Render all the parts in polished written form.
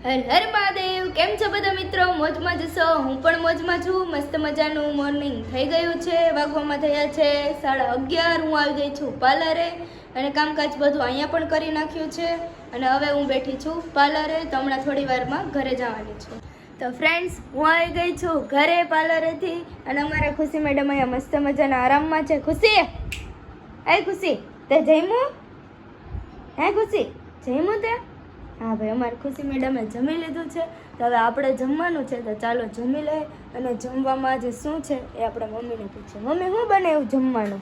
હર હર મહાદેવ. કેમ છો બધા મિત્રો? મોજમાં જશો? હું પણ મોજમાં છું. મસ્ત મજાનું મોર્નિંગ થઈ ગયું છે. વાગવામાં થયા છે 11:30. હું આવી ગઈ છું પાર્લરે અને કામકાજ બધું અહીંયા પણ કરી નાખ્યું છે અને હવે હું બેઠી છું પાર્લરે. તો હમણાં થોડી વારમાં ઘરે જવાની છું. તો ફ્રેન્ડ્સ, હું આવી ગઈ છું ઘરે પાર્લરેથી અને અમારા ખુશી મેડમ અહીંયા મસ્ત મજાના આરામમાં છે. ખુશી, એ ખુશી, તે જમ્યું? હે ખુશી, જમ્યું તે? હા ભાઈ, અમારી ખુશી મેડમે જમી લીધું છે. તો હવે આપણે જમવાનું છે, તો ચાલો જમી લઈએ. અને જમવામાં આજે શું છે એ આપણે મમ્મીને પૂછીએ. મમ્મી, શું બનાવ્યું જમવાનું?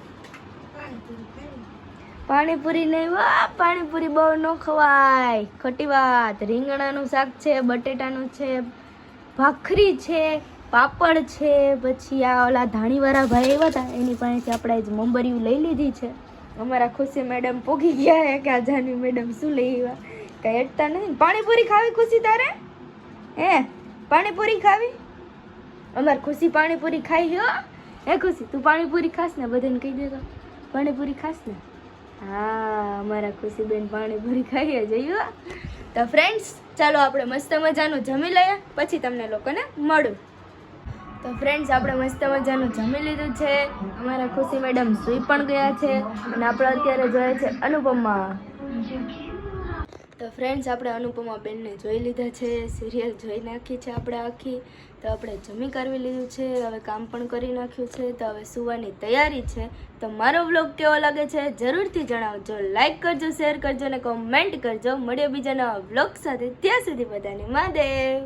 પાણીપુરી નહીં. વાહ, પાણીપુરી બહુ ન ખવાય, ખોટી વાત. રીંગણાનું શાક છે, બટેટાનું છે, ભાખરી છે, પાપડ છે, પછી આ ઓલા ધાણીવાળા ભાઈ આવ્યા હતા એની પાસેથી આપણે આજ મંબરિયું લઈ લીધી છે. અમારા ખુશી મેડમ પોગી ગયા હે કે આ જાની મેડમ શું લઈ આવ્યા, કઈ અટતા નહીં. પાણીપુરી ખાવી ખુશી તારે? હે, પાણીપુરી ખાવી? અમારી ખુશી પાણીપુરી ખાઈ ગયો. હે ખુશી, તું પાણીપુરી ખાસ ને? બધાને કહી દેતો પાણીપુરી ખાસ ને. હા, અમારા ખુશી બેન પાણીપુરી ખાઈએ જઈએ. તો ફ્રેન્ડ્સ, ચાલો આપણે મસ્ત મજાનું જમી લઈએ, પછી તમને લોકોને મળું. તો ફ્રેન્ડ્સ, આપણે મસ્ત મજાનું જમી લીધું છે. અમારા ખુશી મેડમ સૂઈ પણ ગયા છે અને આપણે અત્યારે જોઈએ છે અનુપમા. તો ફ્રેન્ડ્સ, આપણે અનુપમા બેનને જોઈ લીધા છે, સિરિયલ જોઈ નાખી છે આપણે આખી. તો આપણે જમી કરવી લીધું છે, હવે કામ પણ કરી નાખ્યું છે. તો હવે સૂવાની તૈયારી છે. તો મારો વ્લોગ કેવો લાગે છે જરૂરથી જણાવજો. લાઈક કરજો, શેર કરજો અને કોમેન્ટ કરજો. મળીએ બીજા નવા વ્લોગ સાથે. ત્યાં સુધી બધાને મહાદેવ.